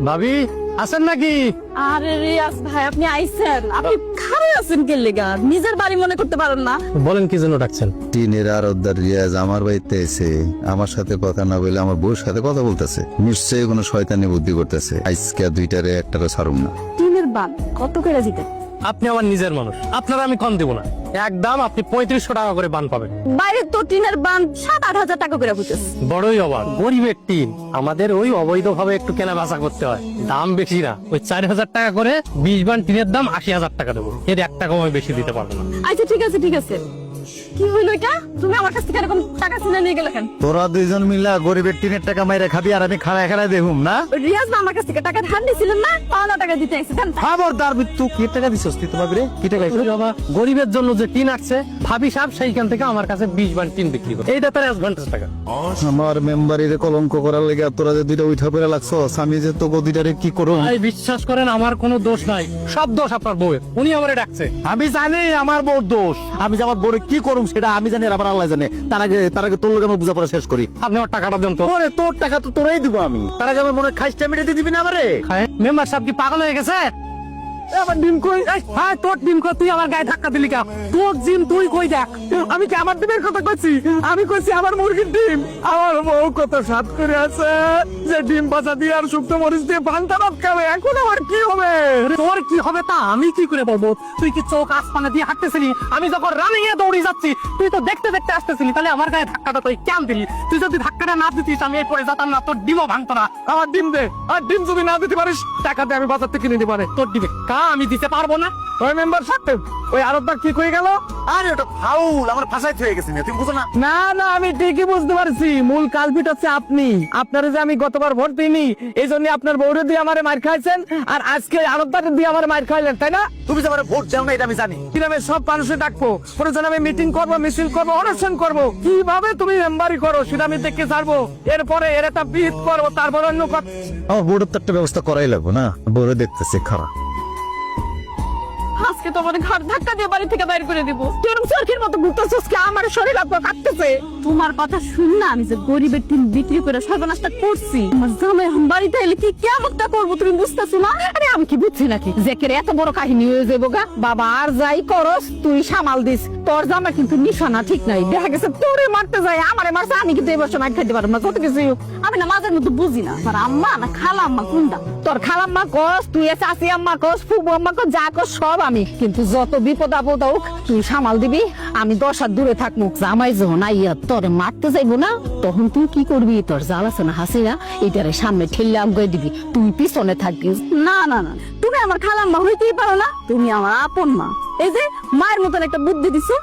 ভাবি আছেন নাকি? আরে রিয়াজ ভাই, আপনি আইছেন? আপনি খারাপ আছেন কে লেগা? নিজের বাড়ি মনে করতে পারেন না? বলেন কি জন্য ডাকছেন? টিনের আরদার রিয়াজ আমার বাড়িতে এসে আমার সাথে কথা না বলে আমার বউর সাথে কথা বলতেছে। নিশ্চয়ই কোনো শয়তানি বুদ্ধি করতেছে। আজকে দুইটারে একটারে ছাড়ুম না। টিনের বান কত করে দিতে? আপনি আমার নিজের মানুষ, আপনারা আমি কম দেব না। একদম আপনি 3500 টাকা করে বান পাবেন। বাইরে তো টিনের বান 7-8 হাজার টাকা করে বুঝেছ। বড়ই অবাক, গরিবের টিন। আমাদের ওই অবৈধভাবে একটু কেনা বেচা করতে হয়, দাম বেশি না। ওই 4000 টাকা করে 20 বান টিনের দাম 80,000 টাকা দেবো। এর 1 টাকা আমি বেশি দিতে পারবো না। আচ্ছা ঠিক আছে ঠিক আছে। কি হইলো এটা? তুমি আমার কাছ থেকে এরকম টাকা ছিনে নিয়ে গেলে কেন? তোরা দুইজন মিলা গরিবের টিনের টাকা মাইরে খাবি আর আমি খাড়ায় খাড়ায় দেখুম না। রিয়াজ না আমার কাছ থেকে টাকা ধার নিয়েছিলেন না? পাওনা টাকা দিতে এসেছেন। খবরদার তুই কি টাকা দিছস তুই তোমার রে? কি টাকা ওরে বাবা, গরিবের জন্য যে টিন আসছে, ভাবি সাহেব সেইখান থেকে আমার কাছে 20 বান টিন বিক্রি করে। এইটা তার 1 টাকা। আমার মেম্বারিরে কলঙ্ক করার লেগে তোরা যে দুইটা উঠা পড়ে লাগছস, আমি যে তোকে দুইটারে কি করুম? ভাই বিশ্বাস করেন, আমার কোনো দোষ নাই, সব দোষ আপনার বউয়ের। উনি আমারে ডাকছে। আমি জানি আমার বউর দোষ। আমি যে আমার বউরে কি করুম সেটা আমি জানি, আর আবার আল্লাহ জানে। তার আগে তোর লোক আমার বুঝাপড়া শেষ করি। আপনি আমার টাকাটা দেন তো। ওরে তোর টাকা তো তোরাই দিব আমি। তার আগে আমার মনে খাইস্টা মেটে দিয়ে দিবি না আমারে। মেম্বার সাহেব কি পাগল হয়ে গেছে? আমার ডিম কই? হ্যাঁ তোর ডিম কই? তুই আমার গায়ে ধাক্কা দিলি কেন? তোর ডিম তুই কই দেখ। আমি কি আমার ডিমের কথা কইছি? আমি কইছি আমার মুরগির ডিম। আমার বউ কত স্বাদ করে আছে যে ডিম ভাজা দিয়ে আর শুকনো মরিচ দিয়ে পান্তা ভাত খাবে। এখন আমার কি হবে? তোর কি হবে তা আমি কি করে বলবো? তুই কি চোখ আসমানে দিয়ে হাঁটতেছিলি? আমি যখন রানিং এ দৌড়ে যাচ্ছি, তুই তো দেখতে দেখতে আসতেছিলি। তাহলে আমার গায়ে ধাক্কাটা তুই কেন দিলি? তুই যদি ধাক্কাটা না দিতিস আমি এই পড়ে যেতাম না, তোর ডিমও ভাঙতো না। আমার ডিম দে। আর ডিম যদি না দিতে পারিস, টাকা দিয়ে আমি বাজার থেকে কিনে দিতে পারে। তোর ডিমে আমি দিতে পারবো না। ওই মেম্বার সাহেব, ওই আরবটা কি কই গেল? আরে ওটা ফাউল, আমার ফাঁসাইতে হয়ে গেছে না, তুমি বুঝো না? না না, আমি ঠিকই বুঝতে পারছি। মূল কালপিট হচ্ছে আপনি। আপনারা যে আমি গতবার ভোট দিইনি, এই জন্য আপনার বউরে দিয়ে আমারে মার খাইছেন, আর আজকে আরবটাকে দিয়ে আমারে মার খাইলেন, তাই না? তুমি যে আমার ভোট দাও না এটা আমি জানি। গ্রামের সব মানুষে ডাকবো, প্রয়োজন আমি মিটিং করবো, মিছিল করবো, অনুষ্ঠান করবো। কিভাবে তুমি মেম্বারি করো সেটা আমি দেখে ছাড়বো। এরপরে এর একটা বিহিত করবো, তারপর অন্য কথা। আমার বউরের তো একটা ব্যবস্থা করাই লাগবো না? বউরে দেখতেছি খারাপ। আজকে তোমার ঘর ধাক্কা দিয়ে বাড়ি থেকে বাইরে করে দিব। তুই এরকম চরকির মতো ঘুরতেছিস কি? আমার শরীর আপনার কাঁপতেছে। তোমার কথা শুন না, আমি যে গরিবের টিন বিক্রি করে সর্বনাশটা করছি। আমার জামাই এখন বাড়িতে এলে কি কেমনটা করবো তুমি বুঝতেছো না? আরে আমি কি বুঝছি নাকি যে কেরে এত বড় কাহিনী হয়ে যাবো গা? বাবা আর যাই করস তুই সামাল দিস। তোর জামাই কিন্তু নিশানা ঠিক নাই। দেখা গেছে তোরে মারতে যায়, আমারে মারছে। আমি কিন্তু এবার সময় খাইতে পারবো না। যত কিছু আমি না মাঝের মতো বুঝি না। আর আম্মা না খালাম্মা কোনটা? তোর খালাম্মা কস, তুই চাচি আম্মা কস, ফুবু আম্মা কস, যা কস সব আমি। কিন্তু যত বিপদ আপদ হোক তুই সামাল দিবি। আমি 10 হাত দূরে থাকবো। জামাই যখন আইয়া তোর মারতে যাইবো না, তখন তুই কি করবি? তোর জাল আছে না হাসিনা, এটারে সামনে ঠেললে আমগাই দিবি, তুই পিছনে থাকবি। না না না, তুমি আমার খালাম্মা হইতেই পারো না। তুমি আমার আপন মা। এই যে মায়ের মতন একটা বুদ্ধি দিছো।